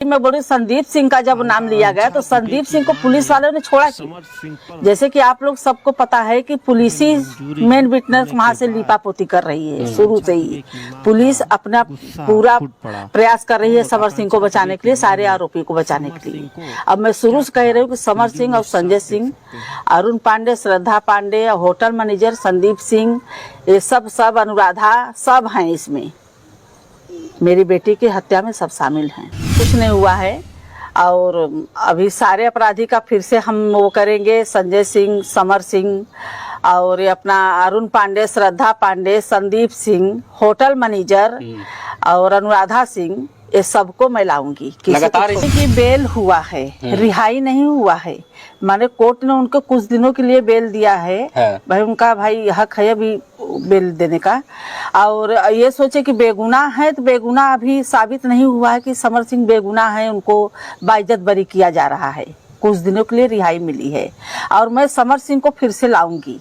मैं बोली संदीप सिंह का जब नाम लिया गया तो संदीप सिंह को पुलिस वालों ने छोड़ा क्यों? जैसे कि आप लोग सबको पता है कि पुलिस ही मेन विटनेस वहाँ से लीपापोती कर रही है। शुरू से ही पुलिस अपना पूरा प्रयास कर रही है समर सिंह को बचाने के लिए, सारे आरोपी को बचाने के लिए। अब मैं शुरू से कह रही हूँ कि समर सिंह और संजय सिंह, अरुण पांडे, श्रद्धा पांडे, होटल मैनेजर संदीप सिंह, ये सब अनुराधा सब हैं इसमें। मेरी बेटी की हत्या में सब शामिल हैं। कुछ नहीं हुआ है और अभी सारे अपराधी का फिर से हम वो करेंगे। संजय सिंह, समर सिंह और ये अपना अरुण पांडे, श्रद्धा पांडे, संदीप सिंह, होटल मैनेजर और अनुराधा सिंह, ये सबको मैं लाऊंगी। लगातार की बेल हुआ है, रिहाई नहीं हुआ है। माने कोर्ट ने उनको कुछ दिनों के लिए बेल दिया है। भाई उनका भाई हक है अभी बेल देने का। और ये सोचे कि बेगुनाह है तो बेगुनाह अभी साबित नहीं हुआ है कि समर सिंह बेगुनाह है, उनको बाइज्जत बरी किया जा रहा है। कुछ दिनों के लिए रिहाई मिली है और मैं समर सिंह को फिर से लाऊंगी,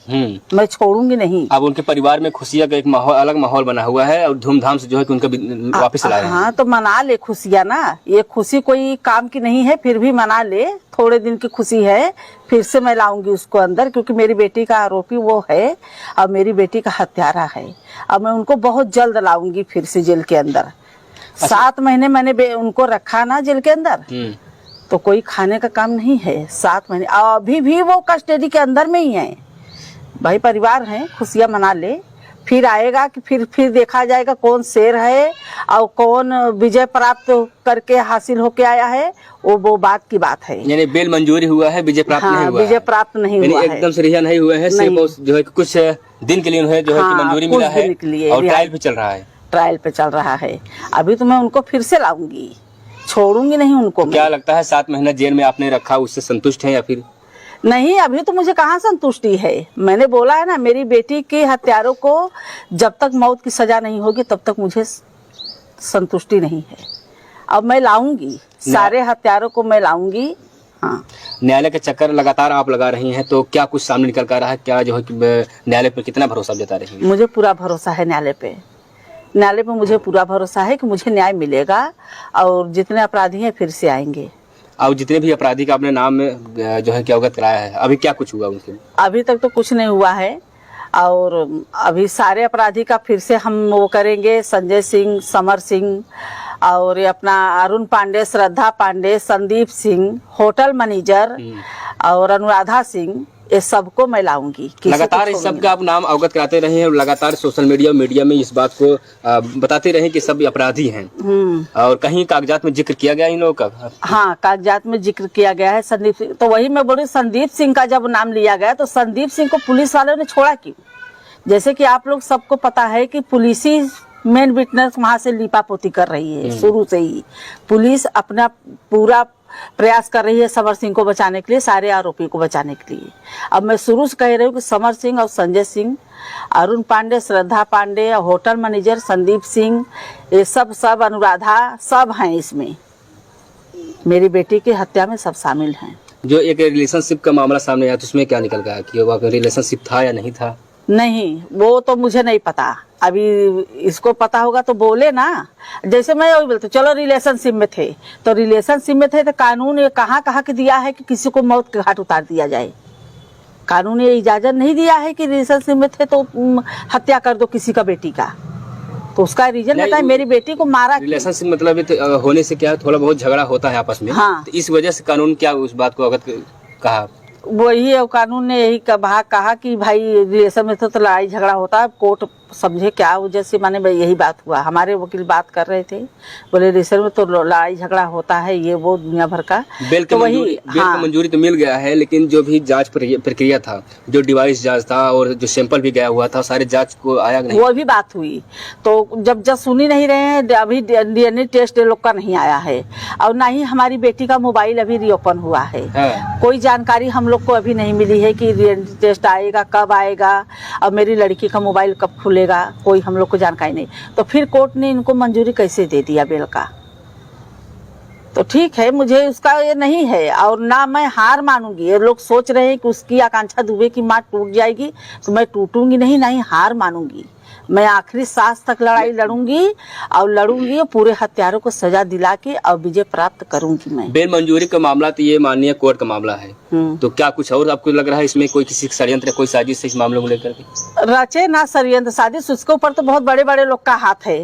मैं छोड़ूंगी नहीं। अब उनके परिवार में खुशियां का एक माहौल, अलग माहौल बना हुआ है और धूमधाम से जो है कि उनका वापस ला रहे हैं। हाँ तो मना ले खुशियां ना, ये खुशी कोई काम की नहीं है, फिर भी मना ले, थोड़े दिन की खुशी है। फिर से मैं लाऊंगी उसको अंदर, क्योंकि मेरी बेटी का आरोपी वो है और मेरी बेटी का हत्यारा है। अब मैं उनको बहुत जल्द लाऊंगी फिर से जेल के अंदर। 7 महीने मैंने उनको रखा ना जेल के अंदर, तो कोई खाने का काम नहीं है। 7 महीने अभी भी वो कस्टडी के अंदर में ही है। भाई परिवार है, खुशियां मना ले, फिर आएगा कि फिर देखा जाएगा कौन शेर है और कौन विजय प्राप्त करके हासिल होके आया है। वो बात की बात है। यानी बेल मंजूरी हुआ है, विजय प्राप्त नहीं हुआ। विजय प्राप्त नहीं हुआ है, एकदम से रिहा नहीं हुए हैं। सिर्फ जो है कुछ दिन के लिए उन्हें जो है कि मंजूरी मिला है और ट्रायल भी चल रहा है। ट्रायल पे चल रहा है। अभी तो मैं उनको फिर से लाऊंगी, छोड़ूंगी नहीं उनको। क्या लगता है 7 महीना जेल में आपने रखा, उससे संतुष्ट है या फिर नहीं? अभी तो मुझे कहाँ संतुष्टि है। मैंने बोला है ना, मेरी बेटी के हत्यारों को जब तक मौत की सजा नहीं होगी तब तक मुझे संतुष्टि नहीं है। अब मैं लाऊंगी, सारे हत्यारों को मैं लाऊंगी। हाँ, न्यायालय के चक्कर लगातार आप लगा रही हैं, तो क्या कुछ सामने निकल कर रहा है? क्या जो है कि न्यायालय पर कितना भरोसा जता रही है? मुझे पूरा भरोसा है न्यायालय पे। न्यायालय पे मुझे पूरा भरोसा है कि मुझे न्याय मिलेगा और जितने अपराधी हैं फिर से आएंगे। और जितने भी अपराधी का अपने नाम में जो है कि अवगत कराया है, अभी क्या कुछ हुआ उनके? अभी तक तो कुछ नहीं हुआ है और अभी सारे अपराधी का फिर से हम वो करेंगे। संजय सिंह, समर सिंह और ये अपना अरुण पांडे, श्रद्धा पांडे, संदीप सिंह, होटल मैनेजर और अनुराधा सिंह, ये सबको मैं लाऊंगी। लगातार इस सब का आप नाम अवगत कराते रहे हैं और लगातार सोशल मीडिया में इस बात को बताते रहे कि सब अपराधी हैं। और कहीं कागजात में जिक्र किया गया इन लोगों का? हाँ, कागजात में जिक्र किया गया है संदीप सिंह। तो वही मैं बोली संदीप सिंह का जब नाम लिया गया तो संदीप सिंह को पुलिस वालों ने छोड़ा क्यों? जैसे कि आप लोग सबको पता है कि पुलिस ही मेन विटनेस वहाँ से लीपापोती कर रही है। शुरू से ही पुलिस अपना पूरा प्रयास कर रही है समर सिंह को बचाने के लिए, सारे आरोपी को बचाने के लिए। अब मैं शुरू से कह रही हूँ कि समर सिंह और संजय सिंह, अरुण पांडे, श्रद्धा पांडे, होटल मैनेजर संदीप सिंह, ये सब अनुराधा सब हैं इसमें। मेरी बेटी की हत्या में सब शामिल हैं। जो एक रिलेशनशिप का मामला सामने आया तो उसमें क्या निकल गया कि वो रिलेशनशिप था या नहीं था? नहीं, वो तो मुझे नहीं पता। अभी इसको पता होगा तो बोले ना। जैसे मैं वही बोलती, चलो रिलेशनशिप में थे तो रिलेशनशिप में थे तो कानून ये कहाँ के दिया है कि किसी को मौत के घाट उतार दिया जाए? कानून ये इजाजत नहीं दिया है कि रिलेशनशिप में थे तो हत्या कर दो किसी का बेटी का। तो उसका रीजन बताए, मेरी बेटी को मारा। रिलेशनशिप मतलब होने से क्या थोड़ा बहुत झगड़ा होता है आपस में। हाँ, तो इस वजह से कानून क्या उस बात को अवगत कहा? वही है, कानून ने यही कहा कि भाई रिलेशन में तो लड़ाई झगड़ा होता है, कोर्ट समझे क्या वजह से। माने भाई यही बात हुआ। हमारे वकील बात कर रहे थे, बोले रिलेशन में तो लड़ाई झगड़ा होता है, ये वो दुनिया भर का। बेल की मंजूरी तो मिल गया है, लेकिन जो भी जांच प्रक्रिया था, जो डिवाइस जांच था और जो सैंपल भी गया हुआ था, सारे जांच को आया नहीं। वो भी बात हुई तो जब सुनी नहीं रहे हैं। अभी DNA टेस्ट लोग का नहीं आया है और ना ही हमारी बेटी का मोबाइल अभी रीओपन हुआ है। कोई जानकारी हम लोग को अभी नहीं मिली है कि DNA टेस्ट आएगा, कब आएगा और मेरी लड़की का मोबाइल कब खुलेगा, कोई हम लोग को जानकारी नहीं। तो फिर कोर्ट ने इनको मंजूरी कैसे दे दिया बेल का? तो ठीक है, मुझे उसका ये नहीं है और ना मैं हार मानूंगी। ये लोग सोच रहे हैं कि उसकी आकांक्षा दुबे की माँ टूट जाएगी, तो मैं टूटूंगी नहीं, ना ही हार मानूंगी। मैं आखिरी सांस तक लड़ाई लड़ूंगी और लड़ूंगी, पूरे हत्यारों को सजा दिला के और विजय प्राप्त करूंगी मैं। बेल मंजूरी का मामला तो ये माननीय कोर्ट का मामला है, तो क्या कुछ और आपको लग रहा है इसमें कोई किसी षड्यंत्र, कोई साजिश इस मामले को लेकर के? रचे ना षड्यंत्र साजिश, उसके ऊपर तो बहुत बड़े बड़े लोग का हाथ है,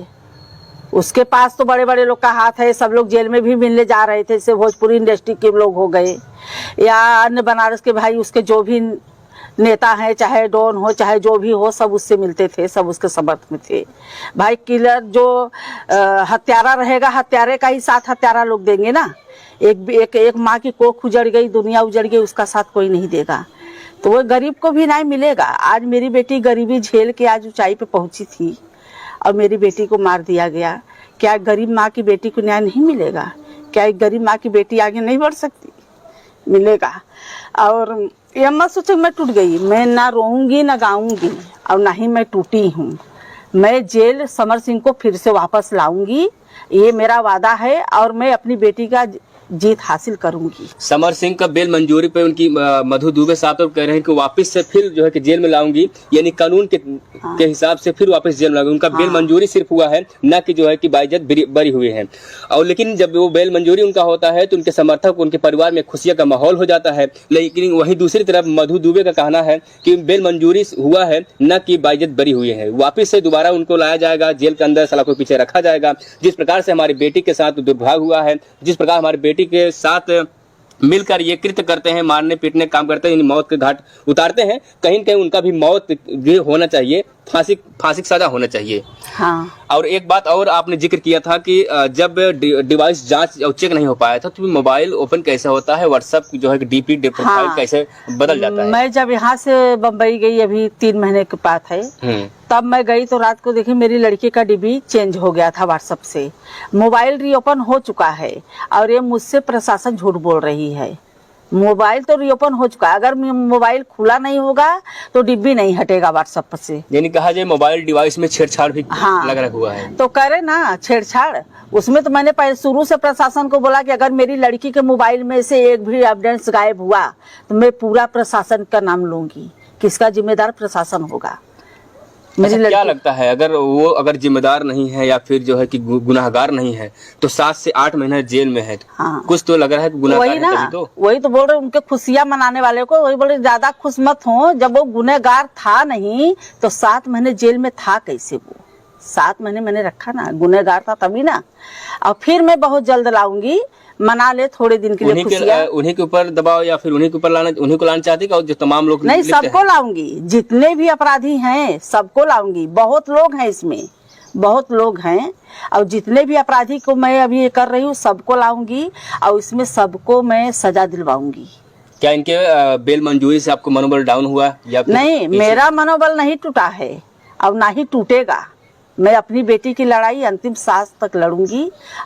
उसके पास तो बड़े बड़े लोग का हाथ है। सब लोग जेल में भी मिलने जा रहे थे, जैसे भोजपुरी इंडस्ट्री के लोग हो गए या अन्य बनारस के भाई, उसके जो भी नेता हैं, चाहे डॉन हो चाहे जो भी हो, सब उससे मिलते थे, सब उसके समर्थन में थे। भाई किलर जो हत्यारा रहेगा, हत्यारे का ही साथ हत्यारा लोग देंगे ना। एक माँ की कोख उजड़ गई, दुनिया उजड़ गई, उसका साथ कोई नहीं देगा, तो वो गरीब को भी न्याय मिलेगा। आज मेरी बेटी गरीबी झेल के आज ऊंचाई पे पहुंची थी और मेरी बेटी को मार दिया गया। क्या गरीब माँ की बेटी को न्याय नहीं मिलेगा? क्या एक गरीब माँ की बेटी आगे नहीं बढ़ सकती? मिलेगा। और ये मत सोचो मैं टूट गई, मैं ना रोऊंगी ना गाऊंगी और ना ही मैं टूटी हूँ। मैं जेल समर सिंह को फिर से वापस लाऊंगी, ये मेरा वादा है और मैं अपनी बेटी का जीत हासिल करूंगी। समर सिंह का बेल मंजूरी पे उनकी मधु दुबे साहब तो कह रहे हैं कि वापस से फिर जो है कि जेल में लाऊंगी, यानी कानून के हिसाब से फिर वापस जेल में लाऊंगी। उनका बेल मंजूरी सिर्फ हुआ है, न कि जो है कि बाइज्जत बरी हुए हैं। और लेकिन जब वो बेल मंजूरी उनका होता है तो उनके समर्थक, उनके परिवार में खुशियां का माहौल हो जाता है। लेकिन वहीं दूसरी तरफ मधु दुबे का कहना है कि बेल मंजूरी हुआ है, न कि बाइज्जत बरी हुए हैं। वापिस से दोबारा उनको लाया जाएगा, जेल के अंदर सलाखों के पीछे रखा जाएगा। जिस प्रकार से हमारी बेटी के साथ दुर्भाग्य हुआ है, जिस प्रकार हमारी बेटी के साथ मिलकर ये कृत्य करते हैं, मारने पीटने काम करते हैं, मौत के घाट उतारते हैं, कहीं न कहीं उनका भी मौत होना चाहिए, फांसी की सजा होना चाहिए। हाँ। और एक बात और आपने जिक्र किया था कि जब डिवाइस जांच और चेक नहीं हो पाया था तो मोबाइल ओपन कैसे होता है, व्हाट्सएप जो है डीपी प्रोफाइल कैसे बदल जाता है? मैं जब यहाँ से बम्बई गई, अभी 3 महीने के बात है, तब मैं गई तो रात को देखी मेरी लड़की का डीबी चेंज हो गया था व्हाट्सएप से। मोबाइल रीओपन हो चुका है और ये मुझसे प्रशासन झूठ बोल रही है। मोबाइल तो रीओपन हो चुका है, अगर मोबाइल खुला नहीं होगा तो डिब्बी नहीं हटेगा व्हाट्सएप से। यानी कहा जाए मोबाइल डिवाइस में छेड़छाड़ भी लग रहा हुआ है। तो करे ना छेड़छाड़, उसमें तो मैंने पहले शुरू से प्रशासन को बोला कि अगर मेरी लड़की के मोबाइल में से एक भी एविडेंस गायब हुआ तो मैं पूरा प्रशासन का नाम लूंगी। किसका जिम्मेदार? प्रशासन होगा। अच्छा, क्या लगता है अगर जिम्मेदार नहीं है या फिर जो है कि गुनाहगार नहीं है तो 7 से 8 महीने जेल में है। हाँ। कुछ तो लग रहा है कि गुनाहगार है तभी तो। वही तो बोल रहे, उनके खुशियां मनाने वाले को वही बोल रहे ज्यादा खुश मत हो। जब वो गुनहगार था नहीं तो 7 महीने जेल में था कैसे? वो 7 महीने मैंने रखा ना, गुनहगार था तभी ना। और फिर मैं बहुत जल्द लाऊंगी, मना ले थोड़े दिन के लिए खुशियां। उन्हीं के ऊपर दबाव या फिर उन्हीं को लाना चाहती कि जो तमाम लोग नहीं, सबको लाऊंगी, जितने भी अपराधी हैं सबको लाऊंगी। बहुत लोग हैं इसमें, बहुत लोग हैं, और जितने भी अपराधी को मैं अभी ये कर रही हूँ सबको लाऊंगी और इसमें सबको मैं सजा दिलवाऊंगी। क्या इनके बेल मंजूरी से आपको मनोबल डाउन हुआ या नहीं? मेरा मनोबल नहीं टूटा है और ना ही टूटेगा। मैं अपनी बेटी की लड़ाई अंतिम सांस तक लड़ूंगी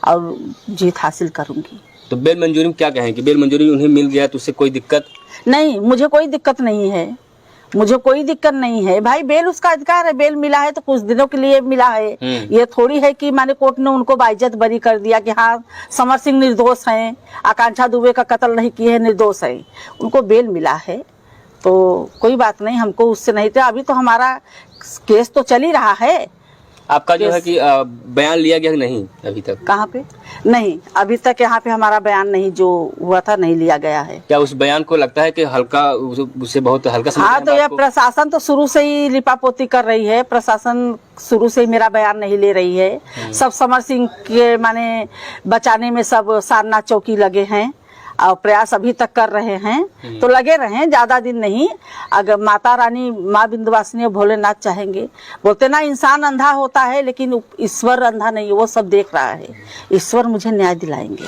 और जीत हासिल करूंगी। तो बेल मंजूरी में क्या कहें कि बेल मंजूरी उन्हें मिल गया तो उससे कोई दिक्कत नहीं? मुझे कोई दिक्कत नहीं है, मुझे कोई दिक्कत नहीं है। भाई बेल उसका अधिकार है, बेल मिला है तो कुछ दिनों के लिए मिला है। ये थोड़ी है कि माने कोर्ट ने उनको बाइज्जत बरी कर दिया कि हाँ समर सिंह निर्दोष हैं, आकांक्षा दुबे का कत्ल नहीं किए हैं, निर्दोष है। उनको बेल मिला है तो कोई बात नहीं, हमको उससे नहीं था। अभी तो हमारा केस तो चल ही रहा है। आपका जो है कि बयान लिया गया नहीं अभी तक? कहाँ पे? नहीं, अभी तक यहाँ पे हमारा बयान नहीं, जो हुआ था नहीं लिया गया है। क्या उस बयान को लगता है कि हल्का, उससे बहुत हल्का समझ? हाँ, तो यह प्रशासन तो शुरू से ही लिपापोती कर रही है। प्रशासन शुरू से ही मेरा बयान नहीं ले रही है। सब समर सिंह के माने बचाने में सब सारनाथ चौकी लगे हैं और प्रयास अभी तक कर रहे हैं, तो लगे रहे, ज्यादा दिन नहीं। अगर माता रानी, माँ विंध्यवासिनी और भोलेनाथ चाहेंगे। बोलते ना इंसान अंधा होता है लेकिन ईश्वर अंधा नहीं, वो सब देख रहा है। ईश्वर मुझे न्याय दिलाएंगे।